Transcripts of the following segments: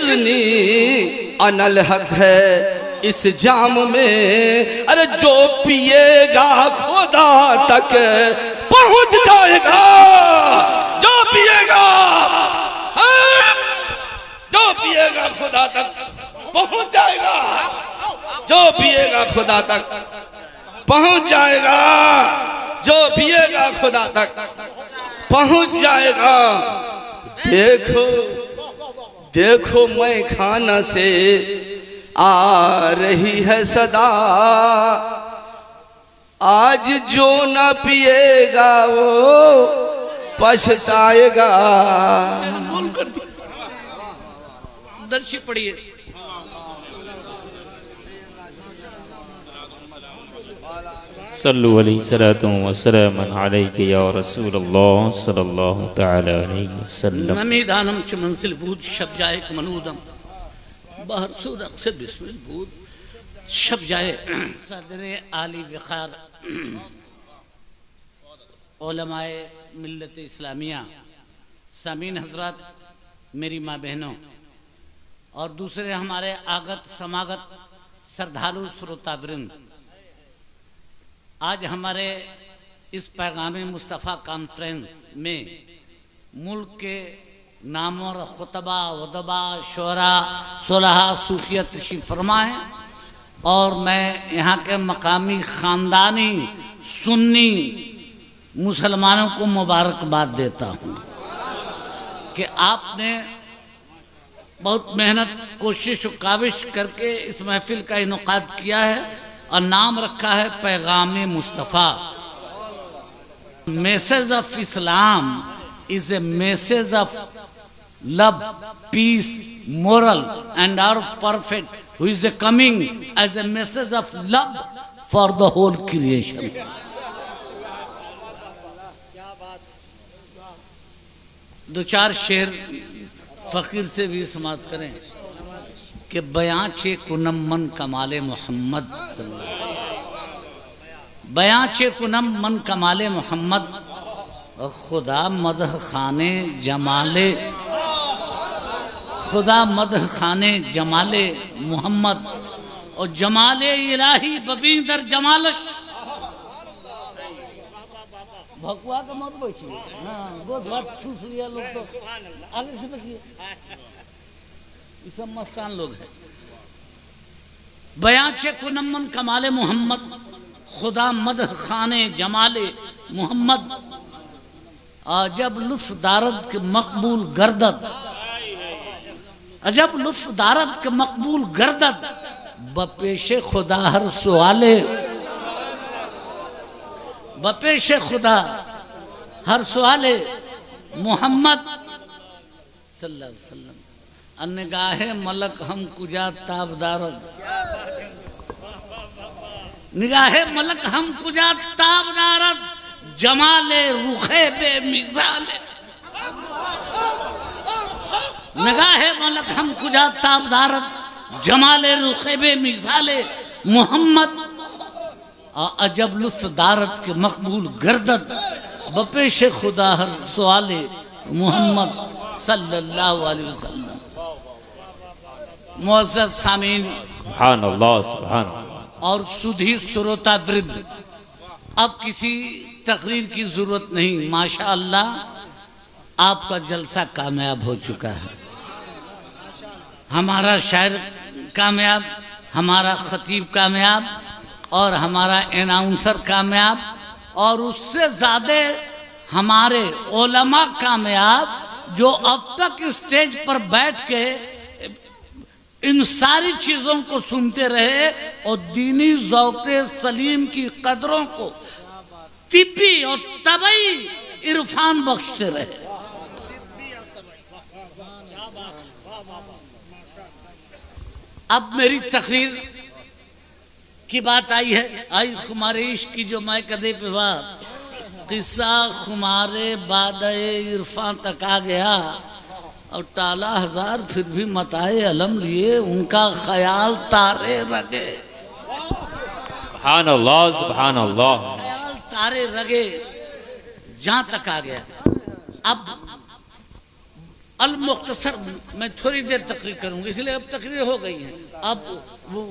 इज़नी अनल हक है इस जाम में, अरे जो पिएगा खुदा तक पहुंच जाएगा, जो पिएगा खुदा तक पहुंच जाएगा, जो पिएगा खुदा तक पहुंच जाएगा, जो पिएगा खुदा तक पहुंच जाएगा। देखो देखो मैं खाना से आ रही है सदा, आज जो न पिएगा वो पछताएगा। दर्शी पढ़िए। सल्लु अलैहि सलातु व सलाम अलैका या रसूलल्लाह सल्लल्लाहु तआला अलैहि वसल्लम। नमी दानम च मंजिल बूद शब जाए मनूदम बहर सूद अक्सर बिस्मिल बूद शब जाए। सदरे आली वक़ार उलमाए मिल्लत इस्लामिया, सामीन हजरात, मेरी माँ बहनों और दूसरे हमारे आगत समागत श्रद्धालु श्रोतावृंद, आज हमारे इस पैगाम मुस्तफ़ा कॉन्फ्रेंस में मुल्क के नामवर खुतबा वदबा शोरा सुलहा सूफियत तशरीफ़ फरमा है और मैं यहाँ के मकामी ख़ानदानी सुन्नी मुसलमानों को मुबारकबाद देता हूँ कि आपने बहुत मेहनत कोशिश और काविश करके इस महफिल का इनकाद किया है और नाम रखा है Paigam Mustafa. Message of Islam is a message of love, peace, moral and are perfect, who is the coming as a message of love for the whole creation. दो चार शेर फकीर से भी समात करें कि बयाचे कुनम मन कमाले मोहम्मद, बयाचे कुनम मन कमाले मोहम्मद, खुदा मदह खाने जमाले, खुदा मदह खाने जमाले मोहम्मद और जमाले इलाही बबींदर जमालक। भगवा का मत बैठिए, हाँ वो बात छूट लिया लोग तो आगे से देखिए, ये सब मस्तान लोग हैं। बयाचे कुनमन कमाले मोहम्मद, खुदा मद खाने जमाले मोहम्मद, अजब लुत्फ दारद के मकबूल गर्दद, अजब लुत्फ दारद के मकबूल गर्दद, बपेशे खुदा हर सुआले, बपेशे खुदा हर सुआले मोहम्मद सल्लल्लाहु अलैहि वसल्लम। निगाहे मलक हम कुजा ताबदारद, निगाहे मलक हम कुजा ताबदारद, जमाले रुखे बेमिसाले, निगाहे मलक हम कुजा ताबदारद, जमाले रुखे बेमिसाले मोहम्मद, अजब लुत्फ दारत के मकबूल गर्दद, बपेश खुदा हर सुआले मोहम्मद सल्लल्लाहु अलैहि वसल्लम। मुअज़्ज़ज़ सामीन, सुभान अल्लाह, सुभान अल्लाह। और सुधी श्रोता वृंद, अब किसी तकरीर की जरूरत नहीं, माशाअल्लाह आपका जलसा कामयाब हो चुका है। हमारा शायर कामयाब, हमारा खतीब कामयाब और हमारा एनाउंसर कामयाब और उससे ज़्यादा हमारे उलमा कामयाब जो अब तक स्टेज पर बैठ के इन सारी चीज़ों को सुनते रहे और दीनी ज़ौक़े सलीम की कदरों को तिब्बी और तबई इरफान बख्शते रहे। अब मेरी तकरीर की बात आई है, आई खुमारे इश्क की जो मैं कदे पे बात, किस्सा खुमारे बादए इरफान तक आ गया और टाला हजार फिर भी मताए अलम लिए, उनका ख्याल तारे रगे, सुभान अल्लाह, सुभान अल्लाह, ख्याल तारे रगे जहां तक आ गया। अब अल मुख्तसर मैं थोड़ी देर तकरीर करूंगी, इसलिए अब तकरीर हो गई है, अब वो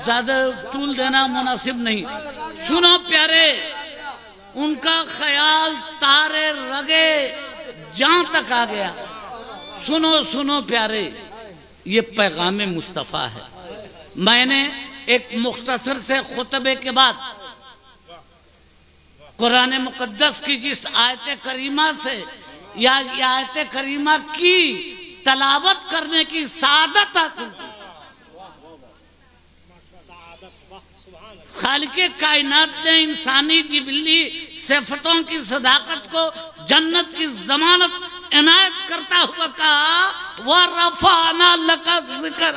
ज्यादा तूल देना मुनासिब नहीं। सुनो प्यारे, उनका ख्याल तारे रगे जहां तक आ गया। सुनो सुनो प्यारे, ये पैगाम मुस्तफ़ा है। मैंने एक मुख्तसर से खुतबे के बाद कुरान मुकद्दस की जिस आयत करीमा से या आयत करीमा की तलावत करने की सादत हासिल की, खालिके कायनात ने इंसानी जिबिली सिफतों की सदाकत को जन्नत की जमानत इनायत करता हुआ कहा, वह रफाना लका जिक्र।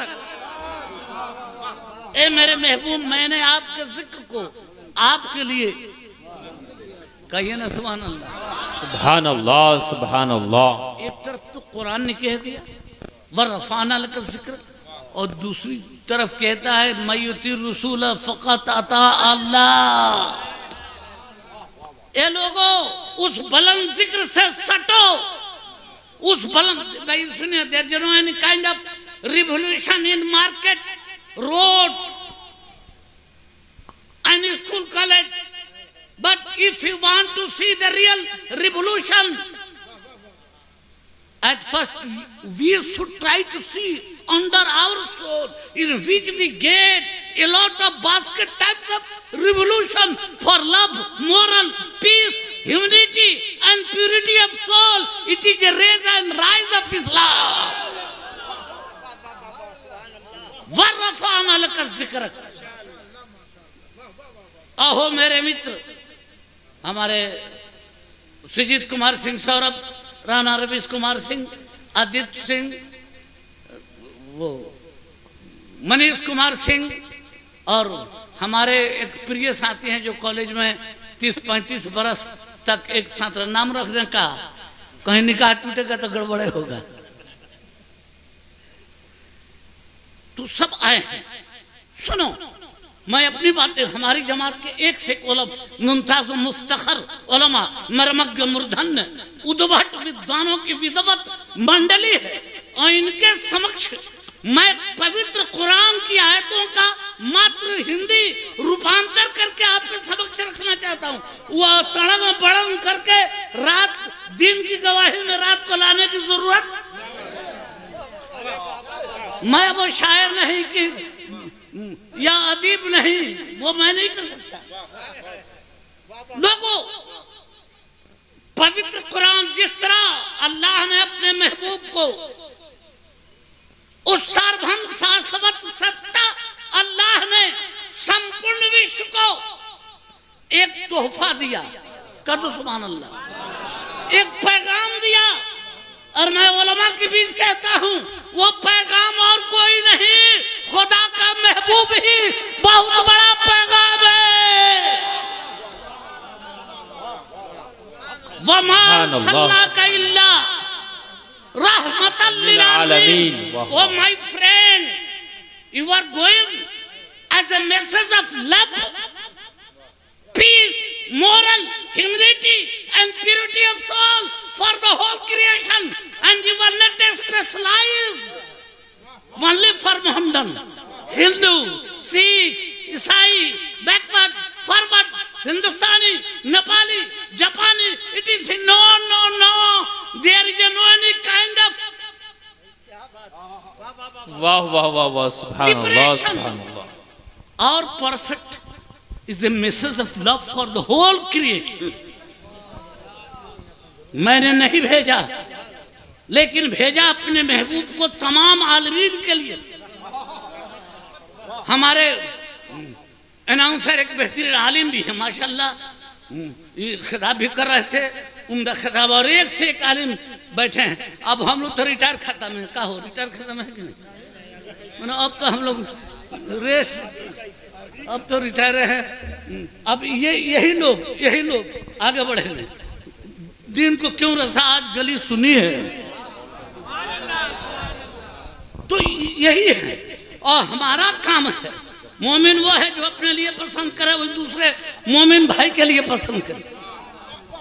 ए मेरे महबूब, मैंने आपके जिक्र को आपके लिए, कहिए ना सुभान अल्लाह, सुभान अल्लाह, सुभान अल्लाह। एक तरफ तो कुरान ने कह दिया वह रफाना लका जिक्र, और दूसरी तरफ कहता है मयुती रसूल फ़क़त अता अल्लाह। ए लोगों, उस बुलंद जिक्र से सटो, उस बुलंद, भाई सुनिए, there is no any kind of revolution in market, road and school college, but if you want to see the real revolution, at first we should try to see under our soul, in which we get a lot of basket types of revolution for love, moral, peace, humanity and purity of soul. It is a raise and rise of Islam. वरफ़अना लका ज़िक्रक। आहो मेरे मित्र, हमारे सुजीत कुमार सिंह सौरभ, राणा रवीश कुमार सिंह, आदित्य सिंह, वो मनीष कुमार सिंह, और हमारे एक प्रिय साथी हैं जो कॉलेज में 30-35 बरस तक एक साथ नाम रख दें का, कहीं निकाह टूटेगा तो गड़बड़े होगा, तो सब आए हैं। सुनो, मैं अपनी बातें, हमारी जमात के एक से मुमताज मुफ्तखर उलमा, मरमग्ग मूर्धन्य उद्भट विद्वानों की विद्वत मंडली है, और इनके समक्ष मैं पवित्र कुरान की आयतों का मात्र हिंदी रूपांतर करके आपके समक्ष रखना चाहता हूँ। वह तड़म बड़म करके रात दिन की गवाही में रात को लाने की जरूरत, मैं वो शायर नहीं कि या अदीब नहीं, वो मैं नहीं कर सकता। लोगों, पवित्र कुरान जिस तरह अल्लाह ने अपने महबूब को, उस सार्वभौम शाश्वत सत्ता अल्लाह ने संपूर्ण विश्व को एक तोहफा दिया, कदो सुभान अल्लाह, एक पैगाम दिया, और मैं उलमा के बीच कहता हूँ वो पैगाम और कोई नहीं, खुदा का महबूब ही बहुत बड़ा पैगाम है। वमा अरसलनाका इल्ला रहमतल लिल आलमीन। O my friend, you are going as a message of love, peace, moral, humility and purity of soul for the whole creation, and you are not specialized only for Muhammadan, Hindu, Sikh, Isai, backward, forward, Hindustani, Nepali, Japani. It is no, no, no. There is no any kind of वाह वाह वाह वाह, सुभान अल्लाह, सुभान अल्लाह। और perfect is a message of love for the whole creation. मैंने नहीं भेजा, लेकिन भेजा अपने महबूब को तमाम आलमीन के लिए। हमारे अनाउंसर एक बेहतरीन आलिम भी है माशाल्लाह, ये खिताब भी कर रहे थे, उनका खिताब, और एक से एक आलिम बैठे हैं। अब हम लोग तो रिटायर खत्म है, का हो रिटायर खत्म है कि नहीं, अब तो हम लोग रेस, अब तो रिटायर है। अब यही लोग आगे बढ़ेंगे। दिन को क्यों रसा आज गली सुनी है, तो यही है। और हमारा काम है, मोमिन वो है जो अपने लिए पसंद करे, वो दूसरे मोमिन भाई के लिए पसंद करे।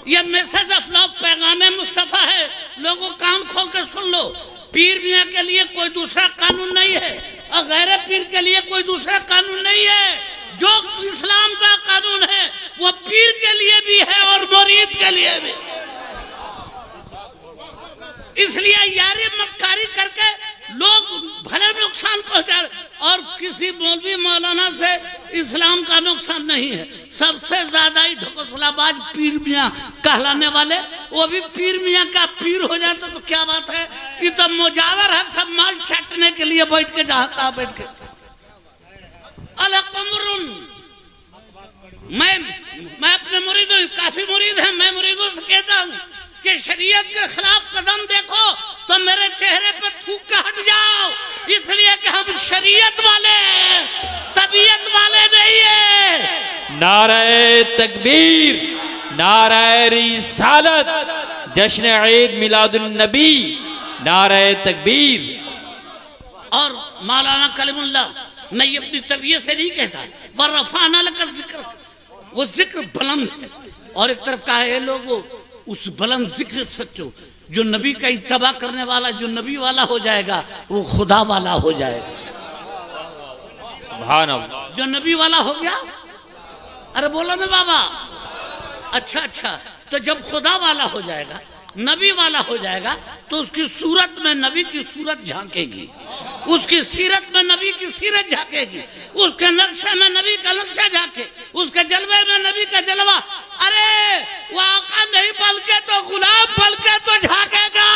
ये मैसेज ऑफ लव पैगाम मुस्तफा है, लोगों कान खोल कर सुन लो। पीर मियाँ के लिए कोई दूसरा कानून नहीं है और गैर पीर के लिए कोई दूसरा कानून नहीं है। जो इस्लाम का कानून है वो पीर के लिए भी है और मुरीद के लिए भी। इसलिए यारी मक्कारी करके लोग भले नुकसान पहुंचा, और किसी मौलवी मौलाना से इस्लाम का नुकसान नहीं है। सबसे ज्यादा ही ढकोसलाबाज पीर मियाँ कहलाने वाले, वो भी पीर मियाँ का पीर हो जाता तो क्या बात है। ये तो मुजावर है, सब माल चाटने के लिए बैठ के जहाँ बैठ के। मैं अपने मुरीदों, काफी मुरीद हैं, मैं मुरीदों से कहता हूँ कि शरीयत के खिलाफ कदम देखो तो मेरे चेहरे पे थूक के हट जाओ, इसलिए कि हम शरीयत वाले, तबीयत वाले नहीं है। नारे तकबीर, नारे रिसालत, जश्न ईद मिलादुन नबी, नारे तकबीर। और मौलाना कलीमुल्लाह, मैं ये अपनी तबीयत से नहीं कहता, वरफ़अना लका ज़िक्र, वो जिक्र बुलंद है। और एक तरफ कहा है लोगों, उस बुलंद जिक्र सच्चो, जो नबी का इत्तबा करने वाला, जो नबी वाला हो जाएगा वो खुदा वाला हो जाएगा। सुभान अल्लाह। जो नबी वाला हो गया, अरे बोलो ना बाबा। अच्छा, तो जब खुदा वाला हो जाएगा, नबी वाला हो जाएगा, तो उसकी सूरत में नबी की सूरत झांकेगी, उसकी सीरत में नबी की सीरत झांकेगी, उसके नक्शे में नबी का नक्शा झांके, उसके जलवे में नबी का जलवा। अरे वो आका नहीं बल्कि तो गुलाम बल्कि तो झांकेगा।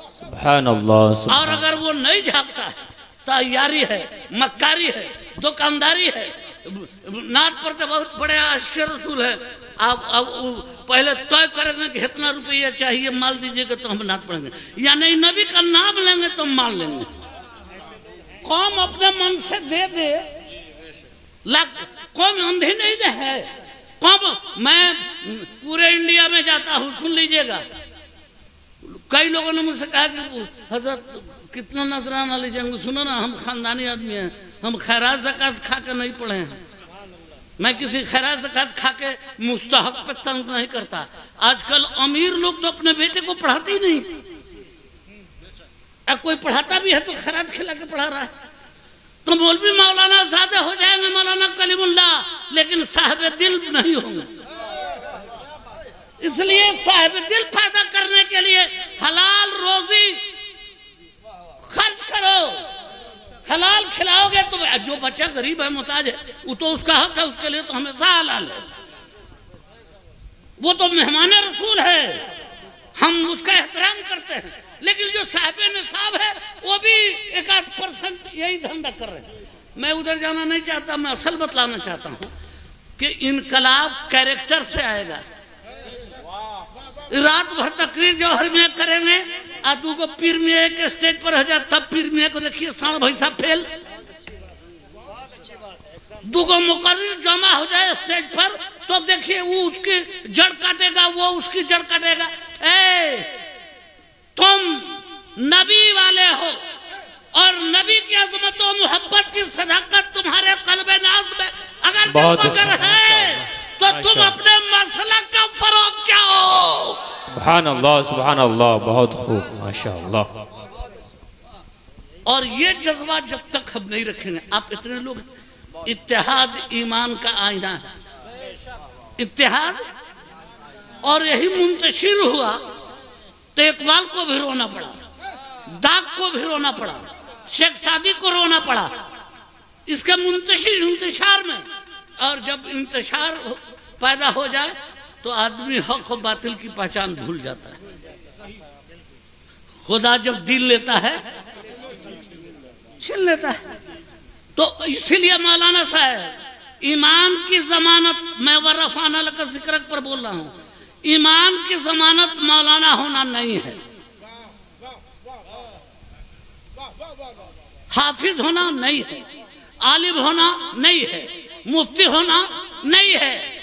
सुभान अल्लाह। और अगर वो नहीं झांकता है, तैयारी है, मक्कारी है, दुकानदारी है। नात पर तो बहुत बड़े आशिक रसूल है। आप अब पहले तय करेंगे कि इतना रुपया चाहिए, माल दीजिएगा तो हम नात पढ़ेंगे, या नहीं नबी का नाम लेंगे तो माल लेंगे। कौम अपने मन से दे दे, कौम अंधी नहीं है। कौम, मैं पूरे इंडिया में जाता हूँ, सुन लीजिएगा। कई लोगों ने मुझसे कहा कि हजरत कितना नजराना लीजिएंगे। सुनो ना, हम खानदानी आदमी हैं, हम खैरात ज़कात खा के नहीं पढ़े हैं। मैं किसी खैरात ज़कात खा के मुस्तहक पे तंज नहीं करता। आजकल अमीर लोग तो अपने बेटे को पढ़ाते ही नहीं, कोई पढ़ाता भी है तो खैरात खिला के पढ़ा रहा है। तो मौलवी मौलाना ज्यादा हो जाएंगे, मौलाना कलीमुल्लाह, लेकिन साहिब दिल नहीं होंगे। इसलिए साहिब दिल पैदा करने के लिए हलाल रोजी खर्च करो, हलाल खिलाओगे तो जो बच्चा गरीब है, मुताज है, वो तो उसका हक है, उसके लिए तो हमेशा हलाल है। वो तो मेहमान रसूल है, हम उसका एहतराम करते हैं। लेकिन जो साहिब निसाब है वो भी 1-8% यही धंधा कर रहे हैं। मैं उधर जाना नहीं चाहता, मैं असल बतलाना चाहता हूँ कि इनकलाब कैरेक्टर से आएगा। रात भर तकरीर जौहर में करेंगे, आदू को पीर में एक स्टेज पर हो जाए, तब पीर में को देखिए साढ़ भैसा फेल। दूगो मुकर्रिर जमा हो जाए स्टेज पर तो देखिए वो उसकी जड़ काटेगा, वो उसकी जड़ काटेगा। तुम नबी वाले हो और नबी की अज़मत और मोहब्बत की सदाकत तुम्हारे क़ल्ब नाज़ में अगर है तो तुम अपने मसलक का फरोग चाहो। सुभान अल्लाह, सुभान अल्लाह, बहुत खूब, माशाअल्लाह। और ये जज्बा जब तक हम नहीं रखेंगे, आप इतने लोग, इत्तेहाद ईमान का आईना है, इत्तेहाद। और यही मुंतशिर हुआ तो इकबाल को भी रोना पड़ा, दाग को भी रोना पड़ा, शेख सादी को रोना पड़ा, इसका इंतशार में। और जब इंतशार पैदा हो जाए तो आदमी हक और बातिल की पहचान भूल जाता है। खुदा जब दिल लेता है छीन लेता है। तो इसीलिए मौलाना साहब ईमान की जमानत, मैं वरफ़अना लका ज़िक्रक पर बोल रहा हूँ, ईमान की जमानत मौलाना होना नहीं है, हाफिज होना नहीं है, आलिम होना नहीं है, मुफ्ती होना नहीं है।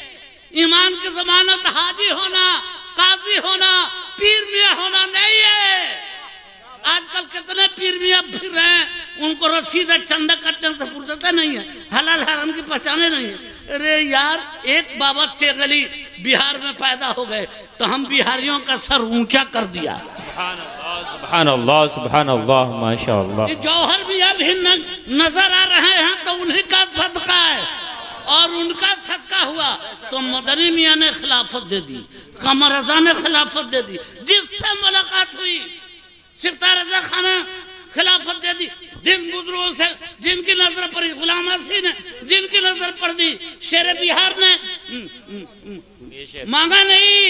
ईमान की जमानत हाजी होना, काजी होना, पीर मियाँ होना नहीं है। आजकल कितने पीर मियाँ फिर रहे हैं, उनको रसीद चंदा कटने से फुर्सत नहीं है, हलाल हराम की पहचाने नहीं है। अरे यार, एक बाबा तेगली बिहार में पैदा हो गए तो हम बिहारियों का सर ऊंचा कर दिया। सुभान अल्लाह सुभान अल्लाह माशाअल्लाह। जौहर भी अभी नजर आ रहे हैं तो उन्हीं का सदका है और उनका सदका हुआ तो मदनी मियाँ ने खिलाफत दे दी, कमर रजा ने खिलाफत दे दी, जिससे मुलाकात हुई सिफ्तार रजा खान खिलाफत दे दी, जिन बुजुर्गों से जिनकी नजर पड़ी, गुलाम हसी ने जिनकी नजर पड़ दी, शेर बिहार ने मांगा नहीं,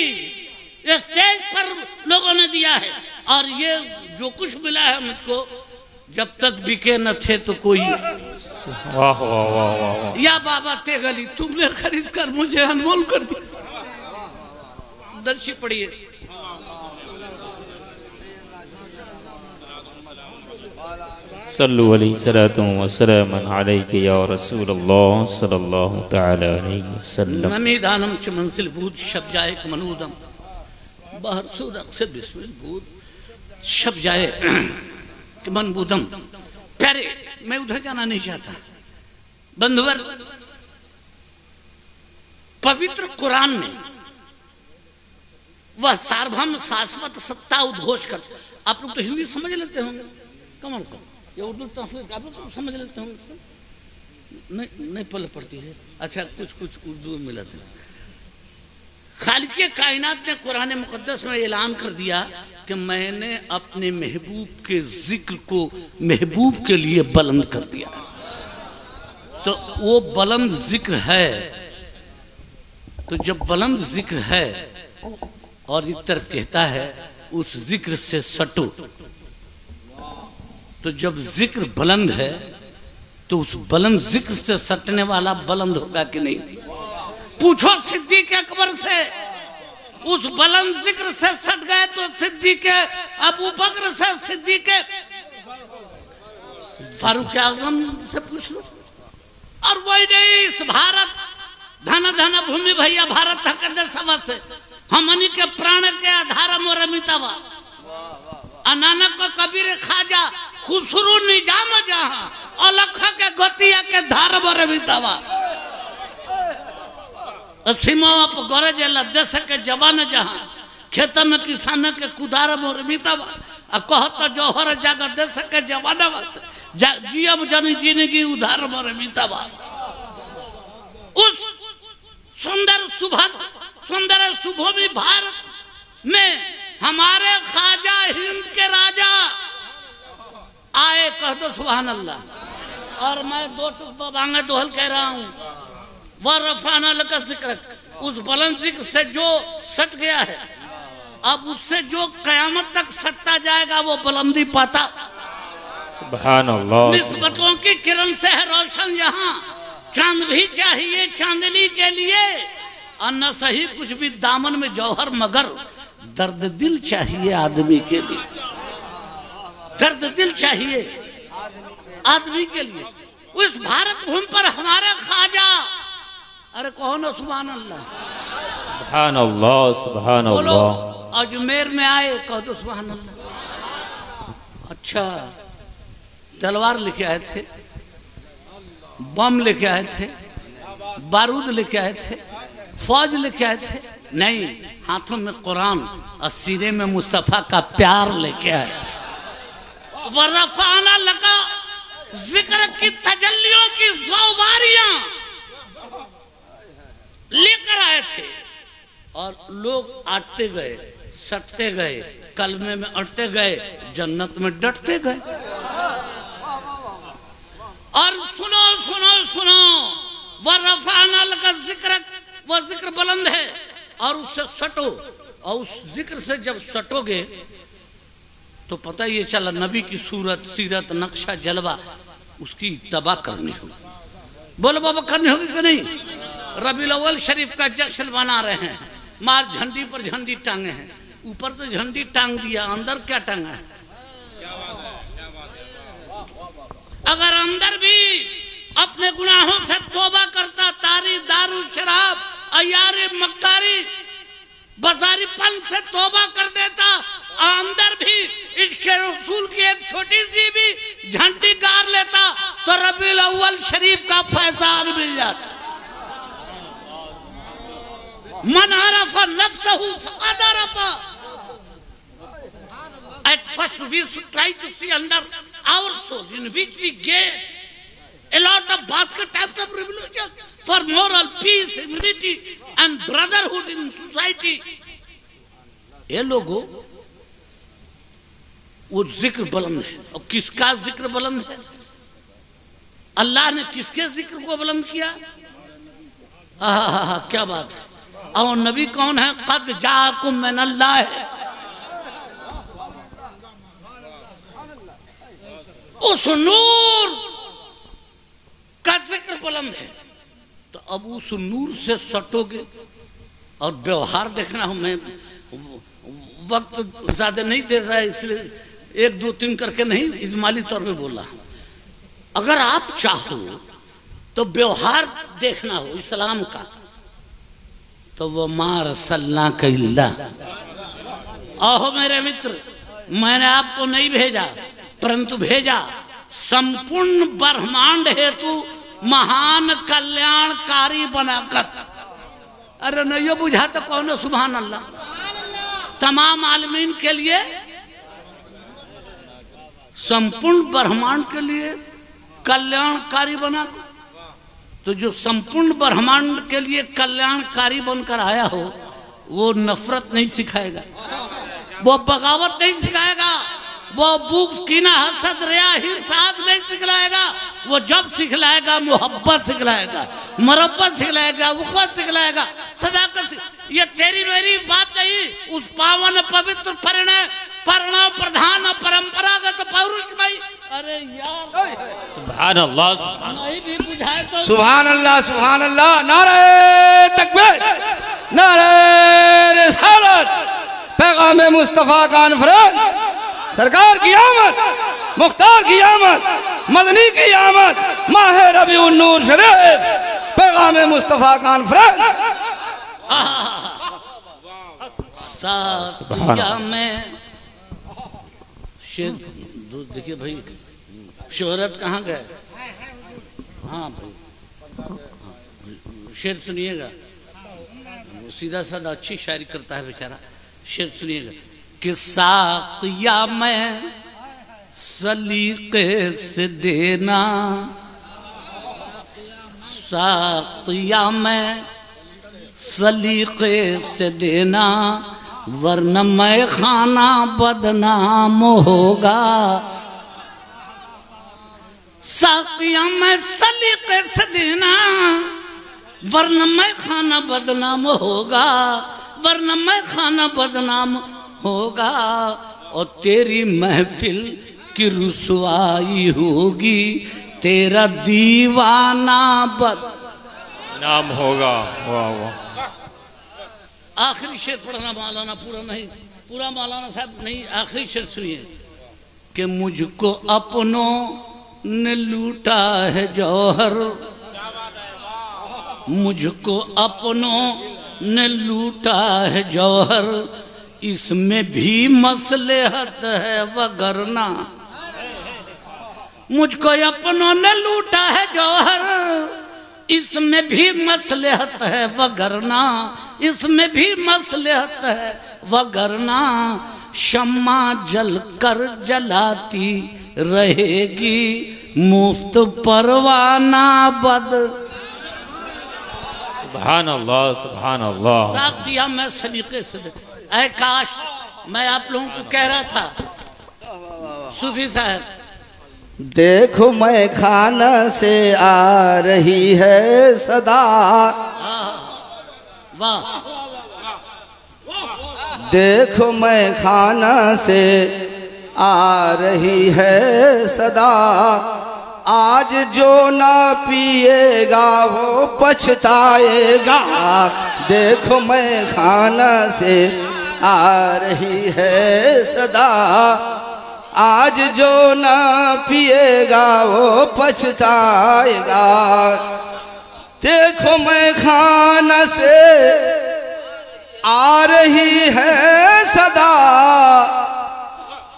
स्टेज पर लोगों ने दिया है। और ये जो कुछ मिला है मुझको, जब तक बिके न थे तो कोई वाह वाह वाह वाह। या बाबा तेगली तुमने खरीद कर मुझे अनमोल कर दी। दर्शी पढ़िए। सल्लु अलैहि अलैहि या रसूल अल्लाह सल्लल्लाहु तआला अलैहि वसल्लम। नमी दानम च मंजिल बूद शब जाए मनूदम बाहर सूद अक्सर बिस्मिल बूद शब जाए कि मनबूदम। प्यारे मैं उधर जाना नहीं चाहता। बंधुवर पवित्र कुरान में वह सार्वभौम शाश्वत सत्ता उद्घोष कर, आप लोग तो हिंदी समझ लेते होंगे कमर को, या उर्दू ट्रांसलेट आप लोग समझ लेते होंगे। नहीं पल पड़ती है। अच्छा कुछ कुछ उर्दू में मिलते हैं। खालिक़े कायनात ने कुरान मुक़द्दस में ऐलान कर दिया कि मैंने अपने महबूब के जिक्र को महबूब के लिए बुलंद कर दिया। तो वो बुलंद जिक्र है, तो जब बुलंद जिक्र है और एक तरफ कहता है उस जिक्र से सटो, तो जब जिक्र बुलंद है तो उस बुलंद जिक्र से सटने वाला बुलंद होगा कि नहीं? पूछो सिद्दीक़ अकबर से, उस बुलंद जिक्र से सट गए तो सिद्दीक़ अबू बकर से, सिद्दीक़ फारूक आज़म से पूछ लो। और वही नहीं, इस भारत धन धन भूमि भैया भारत थक देशवा से हमनी के प्राण के आधार मोर मितावा, नानक को कबीर खाजा खुसरू निजाम जहां अलख के गोतिया के धार मोर मितावा। सीमाओं पर गरज देश के जवान जहां खेत में किसान के कुदार मोर मितावा। कहत जौहर जाग देश के जवान जियब जनी जिंदगी उधार मोर मितावा। उस सुंदर सुभूमि भारत में हमारे ख्वाजा हिंद के राजा आए, कह दो सुभान अल्लाह। और मैं दो टुकड़ा बांगे दोहल कह रहा हूँ, वह रफाना लका जिक्र, उस बुलंद जिक्र से जो सट गया है, अब उससे जो कयामत तक सटता जाएगा वो बुलंदी पाता। सुभान अल्लाह। निस्बतों की किरण से है रोशन यहाँ, चांद भी चाहिए चांदनी के लिए, और न सही कुछ भी दामन में जौहर, मगर दर्द दिल चाहिए आदमी के लिए। दर्द दिल चाहिए आदमी के लिए। उस भारत भूमि पर हमारे ख्वाजा, अरे कहो ना सुभान अल्लाह। सुभान अल्लाह सुभान अल्लाह। अजमेर में आए, कह दो सुभान अल्लाह। अच्छा तलवार लेके आए थे, बम लेके आए थे, बारूद लेके आए थे, फौज लेके आए थे? नहीं, हाथों में कुरान और सीने में मुस्तफा का प्यार लेके आए। वरफाना लगा जिक्र की तजल्लियों की ज़ौबारियां लेकर आए थे, और लोग आटते गए, सटते गए, कलमे में अटते गए, जन्नत में डटते गए। और सुनो सुनो सुनो, वरफाना लगा जिक्र, वह जिक्र बुलंद है और उससे सटो, और उस जिक्र से जब सटोगे तो पता ये चला नबी की सूरत, सीरत, नक्शा, जलवा उसकी तबाह करनी होगी। बोलो बाबा करनी होगी कि नहीं? रबीउल अव्वल शरीफ का जश्न मना रहे हैं, मार झंडी पर झंडी टांगे हैं, ऊपर तो झंडी टांग दिया, अंदर क्या टांगा है? अगर अंदर भी अपने गुनाहों से तौबा करता, तारी, दारू, शराब, अयारी, मक्कारी, बाजारीपन से तौबा कर देता, अंदर भी इसके रसूल की एक छोटी सी भी झंडी गाड़ लेता, तो रबीउल अव्वल शरीफ का फैजान मिल जाता। मन अरफा नफ्सहु फक़द अरफा। At first we should try to see under our soul, in which we get a lot of basket types of revolution for moral peace, humility and brotherhood in society. ये लोगों वो जिक्र बुलंद है। और किसका जिक्र बुलंद है? अल्लाह ने किसके जिक्र को बुलंद किया? क्या बात है। और नबी कौन है? क़द जाअकुम मिनल्लाह। उस नूर का जिक्र बुलंद है। तो अब उस नूर से सटोगे और व्यवहार देखना हो। मैं वक्त ज्यादा नहीं दे रहा है, इसलिए 1 2 3 करके नहीं, इजमाली तौर पे बोला। अगर आप चाहो तो व्यवहार देखना हो इस्लाम का, तो वो मार सल्ला कइल्ला। आहो मेरे मित्र, मैंने आपको नहीं भेजा, परंतु भेजा संपूर्ण ब्रह्मांड हेतु महान कल्याणकारी बनाकर। अरे नहीं बुझा तो कौन है? सुभान अल्लाह। तमाम आलमीन के लिए, संपूर्ण ब्रह्मांड के लिए कल्याणकारी बनाकर। तो जो संपूर्ण ब्रह्मांड के लिए कल्याणकारी बनकर आया हो, वो नफरत नहीं सिखाएगा, वो बगावत नहीं सिखाएगा, वो बुग़्ज़, कीना, हसद, रिया, हिरसाद नहीं सिखलाएगा। वो जब सिखलाएगा मोहब्बत सिखलाएगा, मरब्बत सिखलाएगा, उख़्वत सिखलाएगा, सदाकत। ये तेरी मेरी बात नहीं, उस पावन पवित्र परिणय प्रधान परंपरागत पौरुषमय। अरे यार सुभान अल्लाह, नहीं भी बुझाए तो सुभान अल्लाह, सुभान अल्लाह। नारे तकबीर, नारे रिसालत। पैगाम मुस्तफ़ा कॉन्फ्रेंस, सरकार की आमद, मुख्तार की आमद, मदनी की आमद, माह रबीउन नूर शरीफ, पैगाम मुस्तफ़ा कॉन्फ्रेंस। साथिया में शेर देखिए भाई, शोहरत कहाँ गए? हाँ भाई, शेर सुनिएगा। सीधा साधा अच्छी शायरी करता है बेचारा। शेर सुनिएगा कि साथिया में सलीके से देना, साथिया में सलीके से देना, वरना मैं खाना बदनाम होगा। साकिया में सलीके से देना, वरना मैं खाना बदनाम होगा, वरना मैं खाना बदनाम होगा। और तेरी महफिल की रुसवाई होगी, तेरा दीवाना बदनाम होगा। वाह वाह। आखिरी शेर पढ़ना मौलाना, पूरा नहीं, पूरा मौलाना साहब नहीं, आखिरी शेर सुनिए कि मुझको अपनों ने लूटा है जौहर, मुझको अपनों ने लूटा है जौहर, इसमें भी मसलहत है वगरना। मुझको अपनों ने लूटा है जौहर, इसमें भी मसलहत है वगरना, इसमें भी मसलहत है वगरना। शम्मा जल कर जलाती रहेगी, मुफ्त परवाना बद। सुभान अल्लाह, सुभान अल्लाह। साथिया मैं सलीके से ऐ काश मैं आप लोगों को कह रहा था, सूफी साहब देखो मैं खाना से आ रही है सदा। वाह। देखो मैं खाना से आ रही है सदा, आज जो ना पिएगा वो पछताएगा। देखो मैं खाना से आ रही है सदा, आज जो ना पिएगा वो पछताएगा। देखो मैं खाना से आ रही है सदा,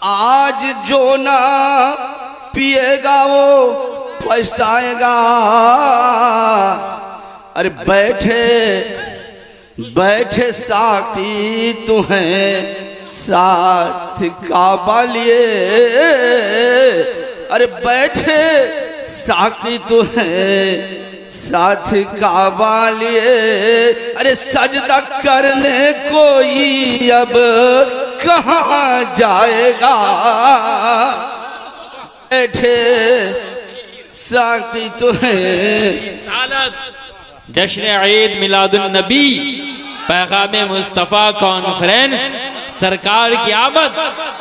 आज जो ना पिएगा वो पछताएगा। अरे बैठे बैठे साकी तुम्हें साथ काबा लिए, अरे बैठे साकी तुम्हें साथ काबा लिए, अरे सजदा करने कोई अब कहाँ जाएगा। बैठे साकी तुम्हें जश्न ईद मिलादुन नबी पैगाम मुस्तफ़ा कॉन्फ्रेंस, सरकार की आमद,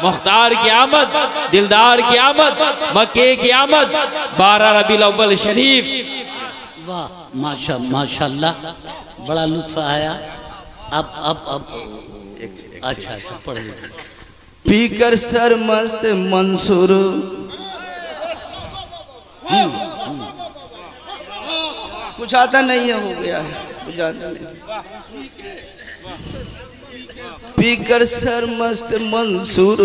मुख्तार की आमद, दिलदार की आमद, मक्के की आमद, 12 रबीउल अव्वल शरीफ। वाह माशाल्लाह, बड़ा लुत्फ आया। अब अच्छा पढ़िए। पीकर सर मस्त मंसूर, कुछ आता नहीं है, हो गया है, कुछ आता नहीं। पीकर सर मस्त मंसूर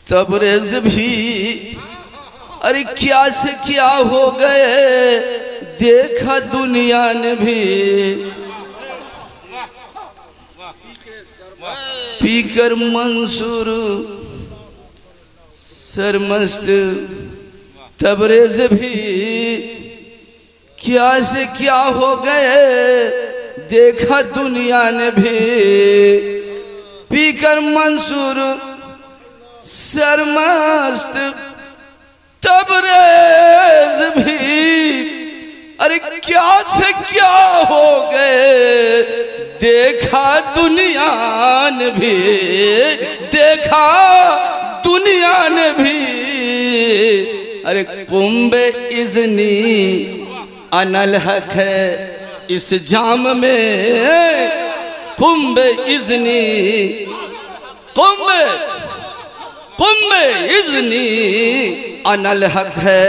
तबरेज भी, अरे क्या से क्या हो गए देखा दुनिया ने भी। पीकर मंसूर सरमस्त तबरेज भी, क्या से क्या हो गए देखा दुनिया ने भी। पीकर मंसूर सरमस्त तबरेज भी, अरे क्या से क्या हो गए देखा दुनिया ने भी, देखा दुनिया ने भी। अरे कुंबे इज़नी अनल हक है इस जाम में, कुंबे इज़नी कुंबे इज़नी अनल हक है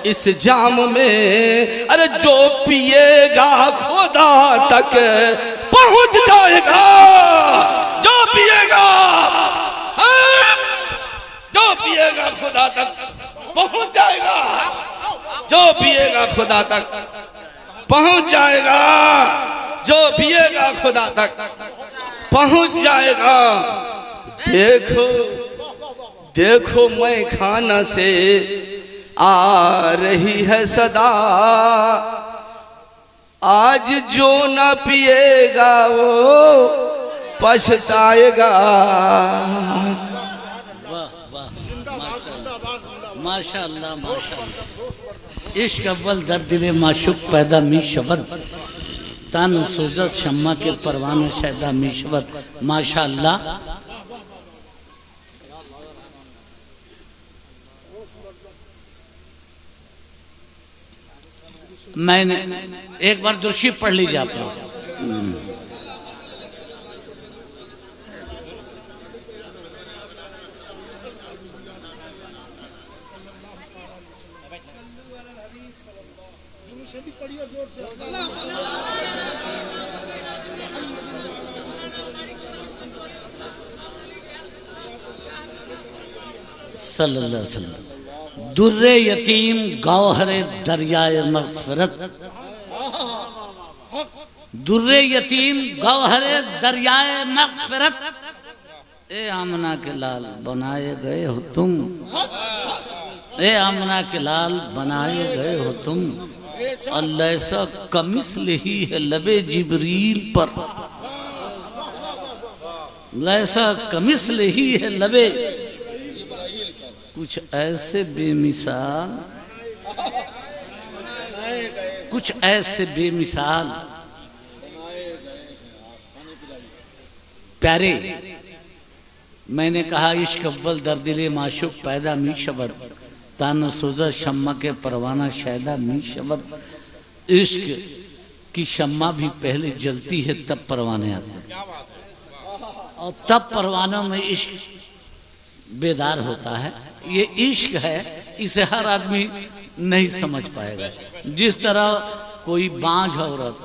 इस जाम में। अरे जो पिएगा खुदा तक पहुंच जाएगा, जो पिएगा खुदा तक पहुंच जाएगा, जो पिएगा खुदा तक पहुंच जाएगा, जो पिएगा खुदा तक पहुंच जाएगा। देखो देखो मैं खाना से आ रही है सदा, आज जो ना पिएगा वो पछताएगा। माशाअल्लाह माशाअल्लाह। इश्क अव्वल दर दिले माशुक पैदा मी शबद, तान सुजत शम्मा के परवाने शैदा मी शबद। माशाअल्लाह। मैंने एक बार दुर्शी पढ़ लीजिए आप लोग। सल्लल्लाहु अलैहि वसल्लम। दुर्रे यतीम गौहरे दरियाए मग़फ़िरत, दुर्रे यतीम गौहरे दरियाए मग़फ़िरत। ए आमना के लाल बनाए गए हो तुम, ए आमना के लाल बनाए गए हो तुम। अल्लाह सा कमिस्ल ही है लबे जिब्रील पर, लैसा कमिस्ल ही है लबे, कुछ ऐसे बेमिसाल, कुछ ऐसे बेमिसाल प्यारे। मैंने कहा इश्क अव्वल दर्दिले माशुक पैदा मी शबद, तान सोजा शम्मा के परवाना शैदा मी शबद। इश्क की शम्मा भी पहले जलती है तब परवाने आते हैं, और तब परवानों में इश्क बेदार होता है। ये इश्क है, इसे हर आदमी नहीं समझ पाएगा। जिस तरह कोई बांझ औरत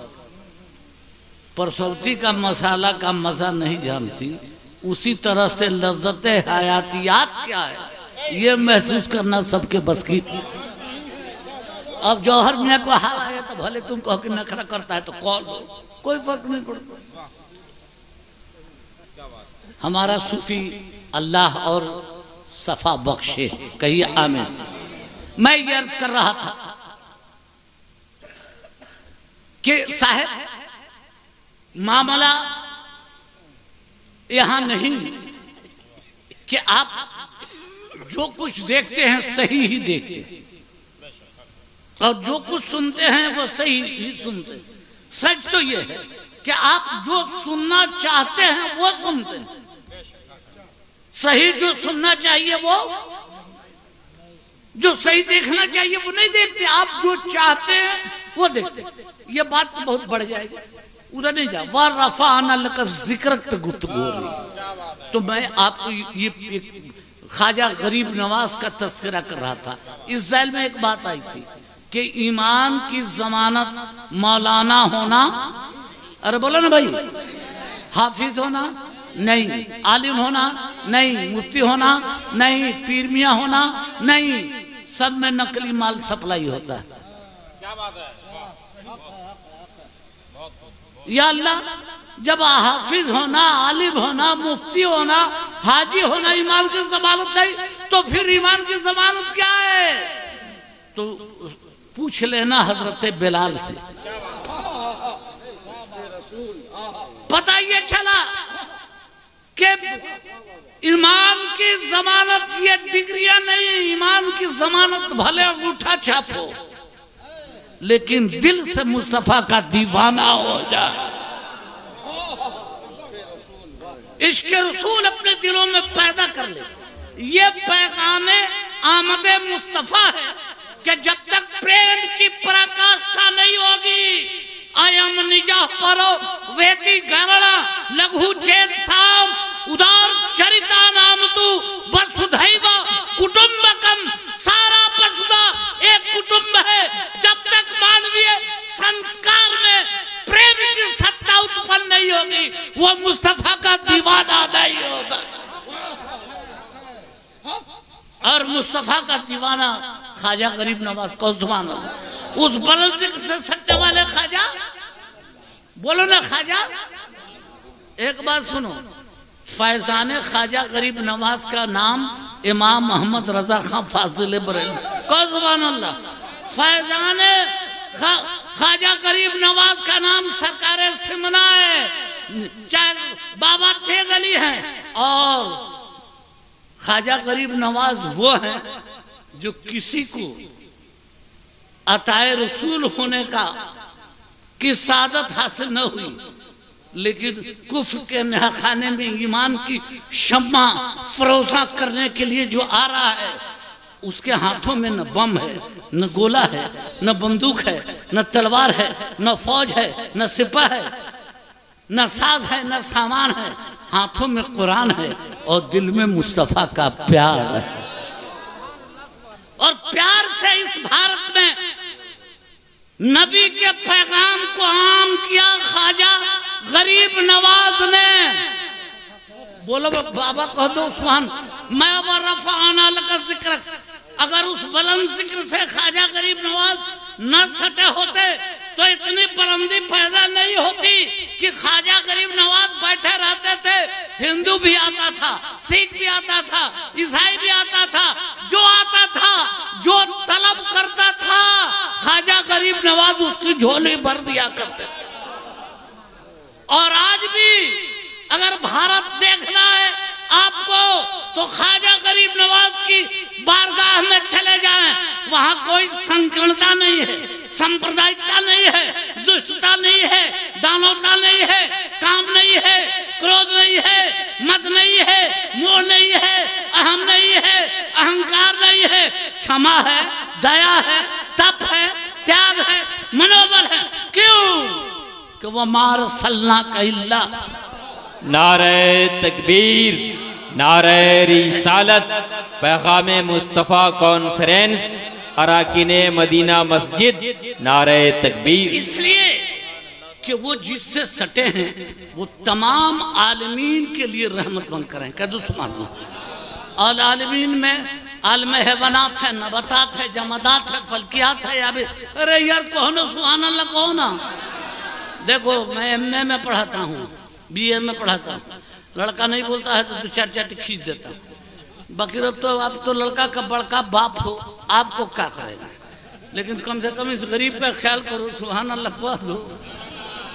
परसौती का मसाला का मजा नहीं जानती, उसी तरह से लज्जत हयातियात क्या है ये महसूस करना सबके बस की। अब जौहर मियाँ को हाल आया तो भले तुम कहो कि नखरा करता है तो कॉल दो, कोई फर्क नहीं पड़ता। हमारा सूफी अल्लाह और सफा बख्शे, कहिए आमीन। मैं ये अर्ज कर रहा था कि साहब मामला यहां नहीं कि आप जो कुछ देखते हैं सही ही देखते हैं और जो कुछ सुनते हैं वो सही ही सुनते हैं। सच तो ये है कि आप जो सुनना चाहते हैं वो सुनते हैं, सही जो सुनना चाहिए वो, जो सही देखना चाहिए वो नहीं देखते, आप जो चाहते हैं वो देखते। ये बात तो बहुत बढ़ जाएगी, उधर नहीं जा। वह रफा अनल का जिक्र पे गुफ्तगू हो रही। तो मैं आपको ये ख्वाजा गरीब नवाज का तस्करा कर रहा था। इस जेल में एक बात आई थी कि ईमान की जमानत मौलाना होना, अरे बोलो ना भाई, हाफिज होना नहीं, आलिम होना नहीं, मुफ्ती होना नहीं, पीर मियां होना नहीं, सब में नकली माल सप्लाई होता है। क्या बात है? या अल्लाह, जब हाफिज होना, आलिम होना, मुफ्ती होना, हाजी होना ईमान की जमानत नहीं, तो फिर ईमान की जमानत क्या है? तो पूछ लेना हजरत बिलाल से, पता ये चला कि ईमान की जमानत ये डिग्रियां नहीं, ईमान की जमानत भले अंगूठा छापो लेकिन दिल से मुस्तफा का दीवाना हो जाए, इश्क रसूल अपने दिलों में पैदा कर ले। ये पैगाम आमद मुस्तफा है कि जब तक प्रेम की पराकाष्ठा नहीं होगी, अयम निजा परो वेती गणना लघु चेत साम उदार चरिता नाम तू वसुधैव कुटुंबकम, सारा वसुधा एक कुटुंब है। जब तक मानवीय संस्कार में प्रेम की सत्ता उत्पन्न नहीं होगी, वो मुस्तफा का दीवाना नहीं होगा। और मुस्तफा का दीवाना ख्वाजा गरीब नवाज को, सुभान अल्लाह। उस बुलंद से सटने वाले ख्वाजा, बोलो ना ख्वाजा। एक बात सुनो, फैजान ख्वाजा गरीब नवाज का नाम इमाम मोहम्मद रजा खां फाजिल बरेलवी को, सुभान अल्लाह। फैजान ख्वाजा गरीब नवाज का नाम सरकार सिमला है, चाहे बाबा थेगली है। और ख्वाजा गरीब नवाज वो है जो किसी को अताए रसूल होने का की सादत हासिल न हुई, लेकिन कुफ्र के नहाखाने में ईमान की शम्मा फरोजा करने के लिए जो आ रहा है, उसके हाथों में न बम है, न गोला है, न बंदूक है, न तलवार है, न फौज है, न सिपा है, न साज है, न सामान है, हाथों में कुरान है और दिल में मुस्तफा का प्यार है। और प्यार से इस भारत में नबी के पैगाम को आम किया ख्वाजा गरीब नवाज ने। बोलो बाबा कह दो उस्मान, मैं वो रफ़ाना लका जिक्र, अगर उस बुलंद जिक्र से ख्वाजा गरीब नवाज न सटे होते तो इतनी बुलंदी पैदा नहीं होती कि ख्वाजा गरीब नवाज बैठे रहते थे। हिंदू भी आता था, सिख भी आता था, ईसाई भी आता था, जो आता था, जो तलब करता था, ख्वाजा गरीब नवाज उसकी झोली भर दिया करते। और आज भी अगर भारत देखना है आपको तो ख्वाजा गरीब नवाज की बारगाह में चले जाएं, वहां कोई संकीर्णता नहीं है, सांप्रदायिकता नहीं है, दुष्टता नहीं है, दानवता नहीं है, काम नहीं है, क्रोध नहीं है, मद नहीं है, मोह नहीं है, अहम नहीं है, अहंकार नहीं है, क्षमा है, दया है, तप है, त्याग है, मनोबल है। क्यों? कि वो मार सल्ला का इल्ला। नारे तकबीर, नारे रिसालत, पैगाम मुस्तफ़ा कॉन्फ्रेंस, अराकीन मदीना मस्जिद, नारे तकबीर। इसलिए कि वो जिससे सटे हैं वो तमाम आलमीन के लिए रहमत बनकर हैं। क्या दुश्मन और आलमीन में आलम हैवानात है, नबातात है, जमादात है, फल्कियात है, या भी अरे यार कहो ना सुभान अल्लाह कहो ना। देखो मैं एमए में पढ़ाता हूँ, बीए में पढ़ाता हूँ, लड़का नहीं बोलता है तो 2-4 चाटी खींच देता हूँ। बाकी तो आप तो लड़का का बड़का बाप हो, आपको क्या करेगा, लेकिन कम से कम इस गरीब का ख्याल करो, सुभान अल्लाह कह दो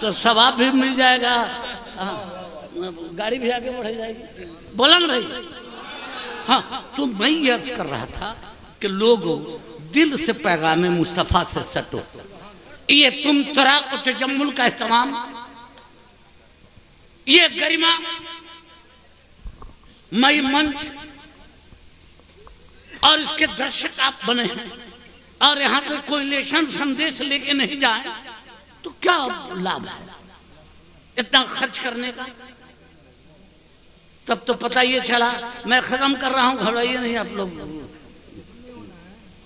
तो सवाब भी मिल जाएगा, गाड़ी भी आगे बढ़ जाएगी। बोला ना भाई। हाँ, तो मैं ये अर्ज कर रहा था कि लोगों दिल से पैगाम मुस्तफ़ा से सटो। ये तुम तराक तजम्मुल का एहतमाम, ये गरिमा मई मंच और इसके दर्शक आप बने हैं, और यहाँ से कोरिलेशन संदेश लेके नहीं जाए तो क्या लाभ है इतना खर्च करने का। तब तो पता ये चला, मैं खत्म कर रहा हूँ, घबराइए नहीं आप लोग।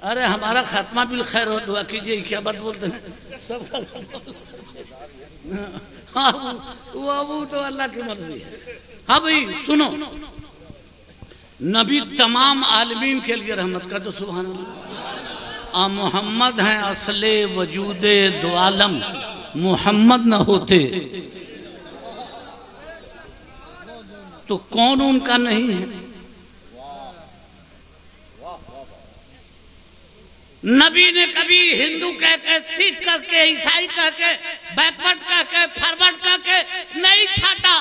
अरे हमारा खात्मा बिल खैर हो, दुआ कीजिए, क्या बात बोलते हैं सब। हाँ वो तो अल्लाह की मर्जी है। हाँ भाई सुनो, नबी तमाम आलमीन के लिए रहमत का, तो सुभान अल्लाह। मोहम्मद हैं असले वजूदे दो आलम, मोहम्मद न होते तो कौन उनका नहीं है। नबी ने कभी हिंदू कह के, सिख कह के, ईसाई कह के, बैकवर्ड कह के, फॉरवर्ड कह के नहीं छाटा।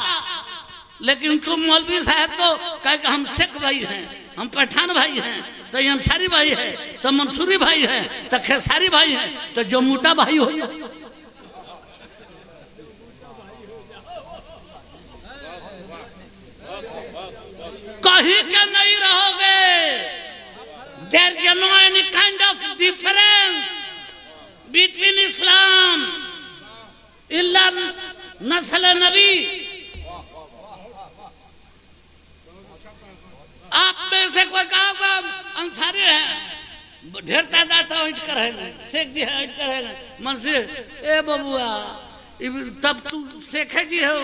लेकिन तुम मौलवी साहब तो कह के हम सिख भाई हैं, हम पठान भाई हैं, तो अंसारी भाई है, तो मंसूरी भाई है, तो खेसारी भाई है, तो जमुटा भाई हो। कहीं के नहीं रहोगे। There is no any kind of difference between Islam इल्ला नस्ल नबी। आप में से कोई कहा अंसारी है, ढेर तादाद ऐठ कर है, शेख जी है, ऐठ कर है, मंसूर ए बबुआ, तब तू शेख जी हो,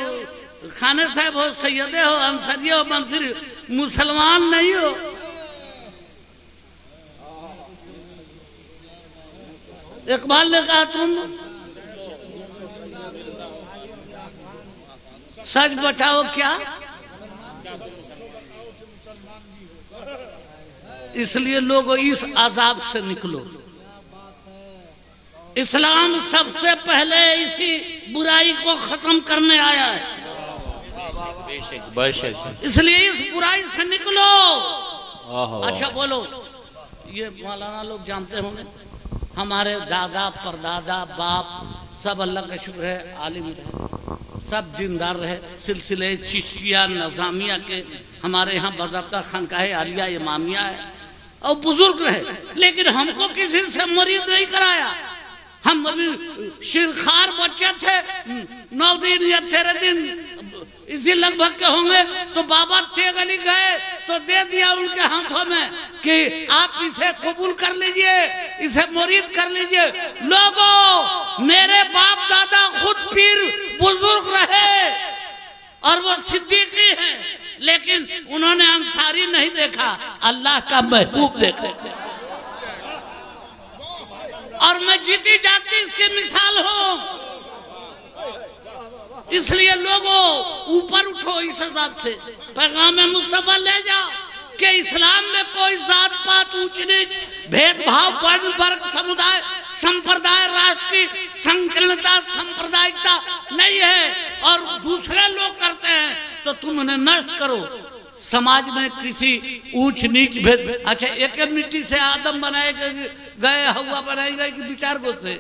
खाने साहब हो, सैयदे हो, अंसारी हो, मंसूरी, मुसलमान नहीं हो। इकबाल ने कहा तुम सच बताओ क्या, इसलिए लोगों इस अजाब से निकलो। इस्लाम सबसे पहले इसी बुराई को खत्म करने आया है, इसलिए इस बुराई से निकलो। अच्छा बोलो, ये मौलाना लोग जानते होंगे, हमारे दादा परदादा बाप सब अल्लाह का शुक्र है आलिम रहे, सब दीनदार रहे, सिलसिले चिश्तिया नज़ामिया के हमारे यहाँ बज़ाब्ता खानकाह आलिया इमामिया है, और बुजुर्ग रहे। लेकिन हमको किसी से मरीद नहीं कराया। हम अभी शिरखार बच्चे थे, 9 दिन या 13 दिन इसी लगभग के होंगे, तो बाबा तेगली गए तो दे दिया उनके हाथों में कि आप इसे कबूल कर लीजिए, इसे मुरीद कर लीजिए। लोगों, मेरे बाप दादा खुद पीर बुजुर्ग रहे और वो सिद्दीकी हैं, लेकिन उन्होंने अंसारी नहीं देखा, अल्लाह का महबूब देखा। और मैं जीती जाती इसकी मिसाल हूं। इसलिए लोगों ऊपर उठो, इस हिसाब से पैगाम मुस्तफा ले जाओ कि इस्लाम में कोई जात पात ऊंच नीच भेदभाव वर्ण वर्ग समुदाय संप्रदाय राष्ट्र की संकीर्णता सांप्रदायिकता नहीं है, और दूसरे लोग करते हैं तो तुम उन्हें नष्ट करो। समाज में किसी ऊंच नीच भेद, अच्छा एक मिट्टी से आदम बनाए गए, हवा बनाई गई कि 2-4 गो से,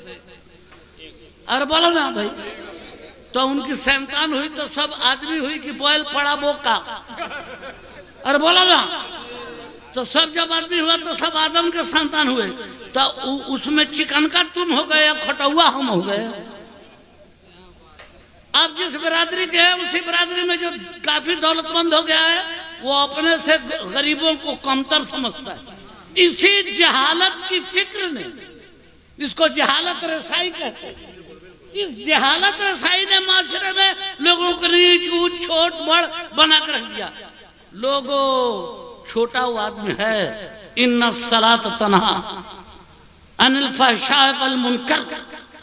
अरे बोलो ना भाई, तो उनकी संतान हुई तो सब आदमी हुई कि बोल पड़ा बोका, अरे बोलो ना, तो सब जब आदमी हुआ तो सब आदम के संतान हुए, तो उसमें चिकन का तुम हो गए, खटौआ हम हो गए। अब जिस बिरादरी के है उसी बिरादरी में जो काफी दौलतमंद हो गया है, वो अपने से गरीबों को कमतर समझता है। इसी जहालत की फिक्र ने, इसको जहालत रसाई कहते हैं, इस जहालत रसाई ने माशरे में लोगों को नीच ऊंच छोट बड़ बना कर रख दिया। लोगों, छोटा वो आदमी है इन्ना सलात तन्हा अनिल फहशाए वल मुनकर,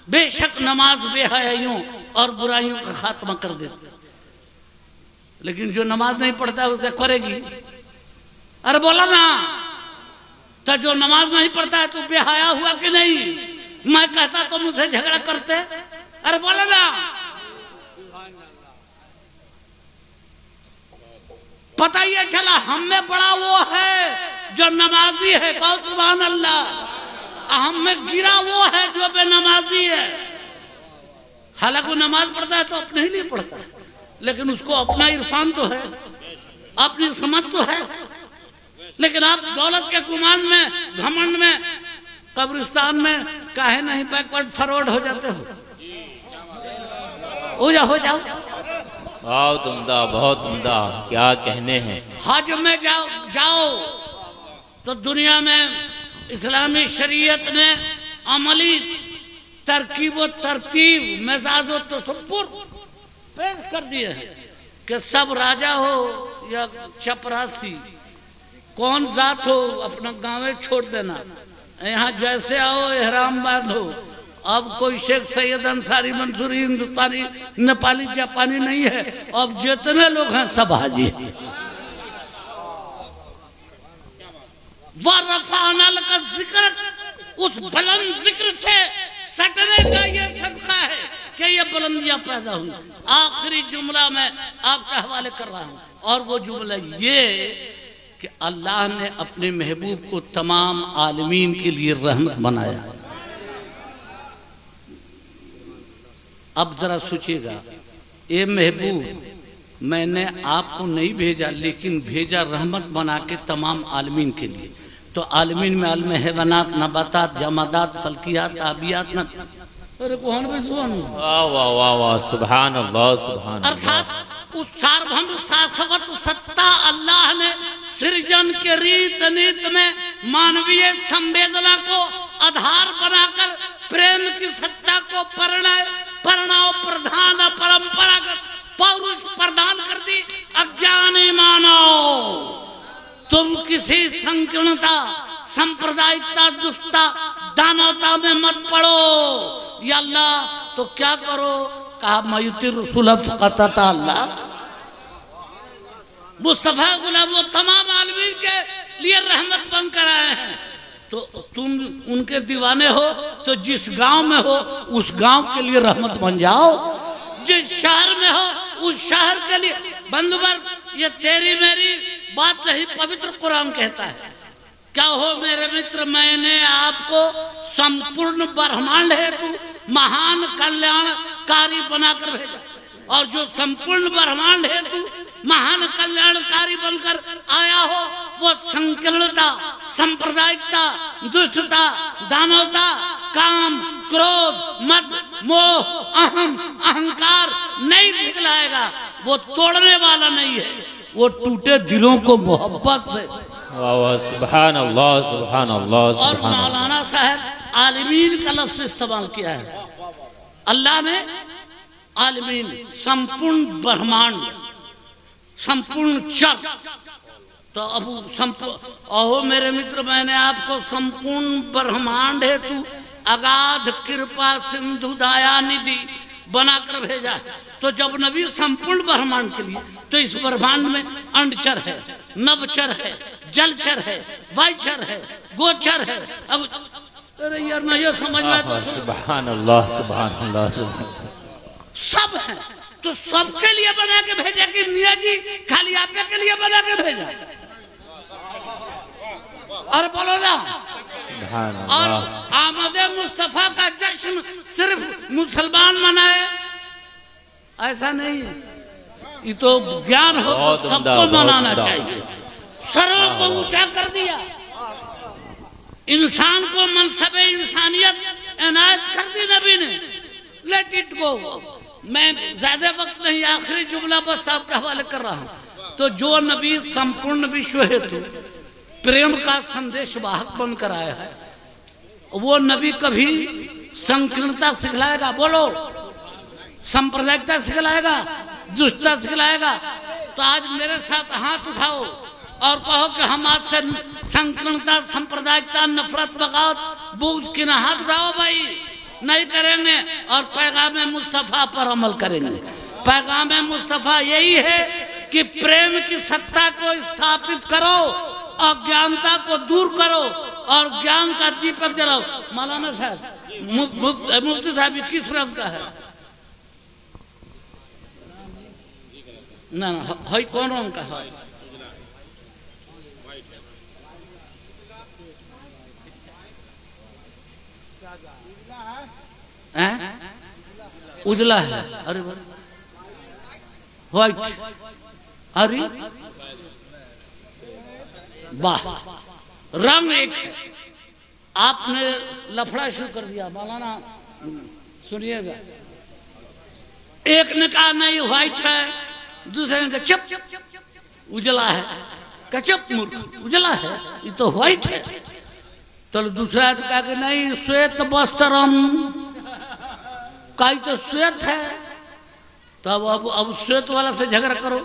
बेशक नमाज बेहयाइयों और बुराइयों का खात्मा कर देती। लेकिन जो नमाज नहीं पढ़ता है उसका करेगी। अरे बोला ना, तो जो नमाज नहीं पढ़ता है तो बेहया हुआ कि नहीं? मैं कहता तो मुझसे झगड़ा करते। अरे बोला ना, पता ही चला हम में बड़ा वो है जो नमाजी है, कहो सुभान अल्लाह। हम में गिरा वो है जो बेनमाजी है। हालांकि वो नमाज पढ़ता है तो अपने ही लिए पढ़ता है, लेकिन उसको अपना इरफान तो है, अपनी समझ तो है। लेकिन आप दौलत के गुमान में, घमंड में, कब्रिस्तान में काहे नहीं बैकवर्ड फॉरवर्ड हो जाते हो? हो जाओ। बहुत उम्दा, बहुत उम्दा, क्या कहने हैं। हज में जाओ तो दुनिया में इस्लामी शरीयत ने अमली तरकीब व तरतीब, मिजाज व तसव्वुर पेश कर दिए हैं कि सब राजा हो या चपरासी, कौन जात हो, अपना गाँव छोड़ देना, यहाँ जैसे आओ एहराम बांधो। अब कोई शेख सैयद अंसारी मंसूरी हिंदुस्तानी नेपाली जापानी नहीं है, अब जितने लोग हैं सब हाजी हैं। वरफ़अना लका ज़िक्र, उस बुलंद जिक्र से सटने का ये सदका है कि ये बुलंदियां पैदा हुई। आखिरी जुमला मैं आपके हवाले कर रहा हूँ, और वो जुमला ये कि अल्लाह ने अपने महबूब को तमाम आलमीन के लिए रहमत बनाया। अब जरा सोचिएगा, ये महबूब मैंने आपको नहीं भेजा, लेकिन भेजा रहमत बना के तमाम आलमीन के लिए। तो आलमीन में आलम हैवानात, नबातात, जमादात, फल्कियात, आबियात न, अरे कौन भी सुन, वाह वाह वाह वाह, सुभान अल्लाह, सुभान अल्लाह। अर्थात उस सार्वभौम शाश्वत सत्ता अल्लाह ने सृजन के रीत नीत में मानवीय संवेदना को आधार बनाकर प्रेम की सत्ता को परिणाम प्रधान परंपरागत पौरुष प्रदान कर दी। अज्ञानी मानव, तुम किसी संकीर्णता, सांप्रदायिकता, दुष्टता, दानवता में मत पड़ो। या अल्लाह तो क्या करो, कहा मयुति रसूल फक़त अल्लाह, मुस्तफा गुलाम वो तमाम आलमीन के लिए रहमत बनकर आए हैं। तो तुम उनके दीवाने हो तो जिस गांव में हो उस गांव के लिए रहमत बन जाओ, जिस शहर में हो उस शहर के लिए। बंधुवर, ये तेरी मेरी बात नहीं, पवित्र कुरान कहता है। क्या हो मेरे मित्र, मैंने आपको संपूर्ण ब्रह्मांड हेतु महान कल्याणकारी बनाकर भेजा, और जो संपूर्ण ब्रह्मांड हेतु महान कल्याणकारी बनकर आया हो वो संकीर्णता, सांप्रदायिकता, दुष्टता, दानवता, काम, क्रोध, मद, मोह, अहंकार नहीं दिखलाएगा। वो तोड़ने वाला नहीं है, वो टूटे दिलों को मोहब्बत से। वाह वाह, सुभान अल्लाह, सुभान अल्लाह, और सुभान अल्लाह। मौलाना साहब आलिमीन का लफ्ज़ इस्तेमाल किया है। अल्लाह ने आलिमीन, संपूर्ण ब्रह्मांड, संपूर्ण चर। तो अब अहो मेरे मित्र, मैंने आपको संपूर्ण ब्रह्मांड हेतु अगाध कृपा सिंधु दया निधि बनाकर भेजा है। तो जब नबी संपूर्ण ब्रह्मांड के लिए, तो इस ब्रह्मांड में अंडचर है, नवचर है, जलचर है, वायुचर है, गोचर है। अरे यार ना, ये समझ में, सुभान अल्लाह, सुभान अल्लाह, सब है। तो सबके लिए बना के भेजा कि मियाँ जी खाली आपके के लिए बना के भेजा? और बोलो ना, और आमद मुस्तफा का जश्न सिर्फ मुसलमान मनाए ऐसा नहीं, ये तो ज्ञान हो तो सबको मनाना चाहिए। सरों को ऊंचा कर दिया, इंसान को मनसबे इंसानियत इनायत कर दी नबी ने। Let it go. मैं ज्यादा वक्त नहीं, आखिरी जुमला बस आपके हवाले कर रहा हूँ। तो जो नबी संपूर्ण विश्व हेतु प्रेम का संदेश वाहक बनकर आया है, वो नबी कभी संकीर्णता सिखलाएगा? बोलो, सांप्रदायिकता सिखलाएगा, दुष्टता सिखलाएगा? तो आज मेरे साथ हाथ उठाओ और कहो कि हम आज से संकीर्णता, सांप्रदायिकता, नफरत, बगावत, बूझ की ना हक जाओ भाई, नहीं करेंगे और पैगाम मुस्तफ़ा पर अमल करेंगे। पैगाम मुस्तफ़ा यही है कि प्रेम की सत्ता को स्थापित करो, अज्ञानता को दूर करो और ज्ञान का दीपक जलाओ। मौलाना साहब, मुफ्ती साहब किस रंग का है? ना ना है, कौन रंग का है? उजला है। अरे व्हाइट, अरे वाह, रंग एक है। आपने लफड़ा शुरू कर दिया मौलाना, सुनिएगा। एक ने कहा नहीं व्हाइट है, दूसरे ने कहा चुप उजला है, कहा चुप मूर्ख उजला है, ये तो व्हाइट है। तो दूसरा ने कहा कि नहीं श्वेत वस्त्रम, काई तो श्वेत है। तब अब श्वेत वाला से झगड़ा करो।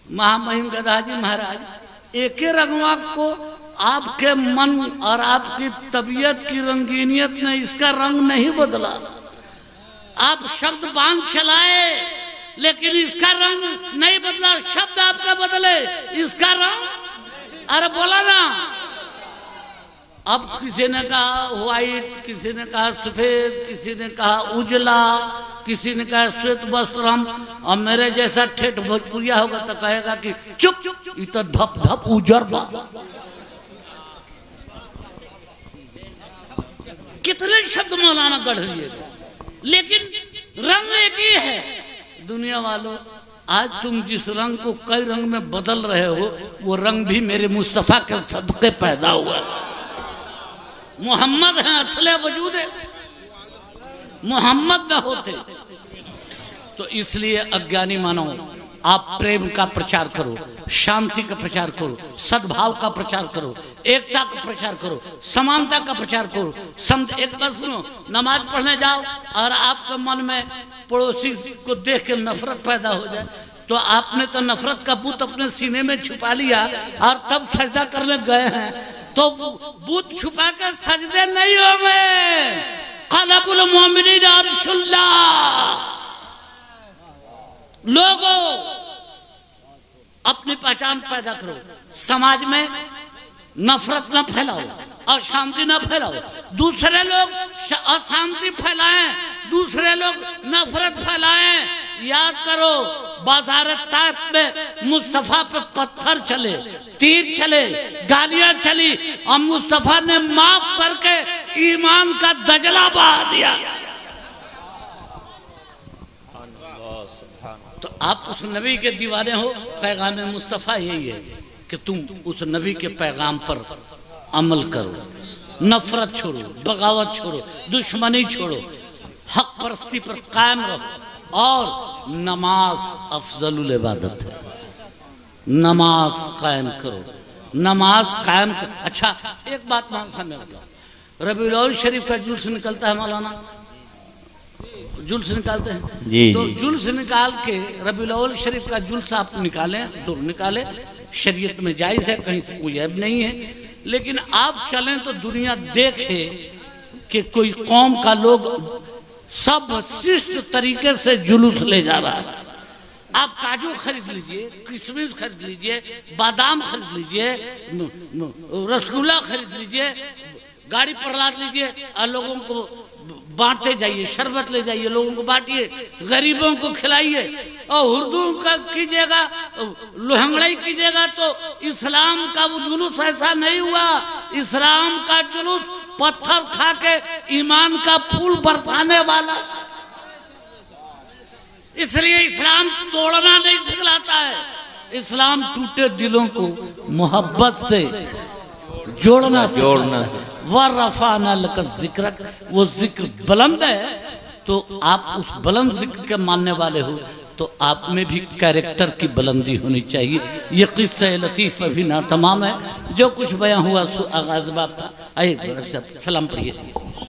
महामहिम गदाजी महाराज एक ही रंगवा को आपके मन और आपकी तबीयत की रंगीनियत ने इसका रंग नहीं बदला। आप शब्द बांध चलाए लेकिन इसका रंग नहीं बदला। शब्द आपका बदले, इसका रंग। अरे बोला ना। अब किसी ने कहा व्हाइट, किसी ने कहा सफेद, किसी ने कहा उजला, किसी ने कहा श्वेत वस्त्रम। और मेरे जैसा ठेठ भोजपुरिया होगा तो कहेगा कि चुप, ये तो धप धप उजर बा। कितने शब्द मौलाना गढ़ लिएगा, लेकिन रंग एक ही है। दुनिया वालों, आज तुम जिस रंग को कई रंग में बदल रहे हो, वो रंग भी मेरे मुस्तफा के सदके पैदा हुआ। मोहम्मद है, असले वजूद है। मोहम्मद न होते तो इसलिए अज्ञानी मानो, आप प्रेम का प्रचार करो, शांति का प्रचार करो, सद्भाव का प्रचार करो, एकता का प्रचार करो, समानता का प्रचार करो। एक बात सुनो, नमाज पढ़ने जाओ और आपके मन में पड़ोसी को देख के नफरत पैदा हो जाए तो आपने तो नफरत का बूत अपने सीने में छुपा लिया और तब सजदा करने गए हैं। तो बूत छुपा के सजदे नहीं होंगे। क़ल्बुल मोमिनीन अर्शुल्लाह। लोगों, अपनी पहचान पैदा करो, समाज में नफरत न फैलाओ, अशांति न फैलाओ। दूसरे लोग अशांति फैलाएं, दूसरे लोग नफरत फैलाएं। याद करो, बाजार ताइफ में मुस्तफा पे पत्थर चले, तीर चले, गालियां चली और मुस्तफा ने माफ करके ईमान का दजला बहा दिया। तो आप उस नबी के दीवाने हो। पैगाम मुस्तफ़ा यही है कि तुम उस नबी के पैगाम पर अमल करो, नफरत छोड़ो, बगावत छोड़ो, दुश्मनी छोड़ो, हक परस्ती पर कायम रहो। और नमाज अफजलुल इबादत है, नमाज कायम करो, नमाज कायम कर। अच्छा एक बात मान सामने बताओ, रबीउल अव्वल शरीफ का जुल्स निकलता है मौलाना, जुल्स निकालते हैं जी, तो जी। जुल्स निकाल के रबीउल अव्वल शरीफ का जुल्स आप निकालें, जरूर निकालें, शरीयत में जायज़ है, कहीं से कोई ऐब नहीं है। लेकिन आप चलें तो दुनिया देखे कि कोई कौम का लोग सब शिष्ट तरीके से जुलूस ले जा रहा है। आप काजू खरीद लीजिए, किशमिश खरीद लीजिए, बादाम खरीद लीजिए, रसगुल्ला खरीद लीजिए, गाड़ी पर लाद लीजिए और लोगों को बांटते जाइए, शरबत ले जाइए, लोगों को बांटिए, गरीबों को खिलाइए। और उर्दू का कीजिएगा, लोहंगड़ाई कीजिएगा तो इस्लाम का वो जुलूस ऐसा नहीं हुआ। इस्लाम का जुलूस पत्थर खा के ईमान का फूल बरसाने वाला। इसलिए इस्लाम तोड़ना नहीं सिखलाता है, इस्लाम टूटे दिलों को मोहब्बत से जोड़ना वरफ़अना लका ज़िक्रक। वो जिक्र बुलंद है, तो आप उस बुलंद जिक्र के मानने वाले हो तो आप में भी कैरेक्टर की बुलंदी होनी चाहिए। ये किस्सा लतीफ़ अभी ना तमाम है, जो कुछ बयां हुआ सो आगाज़ बाप था। आइए सलाम पढ़िए।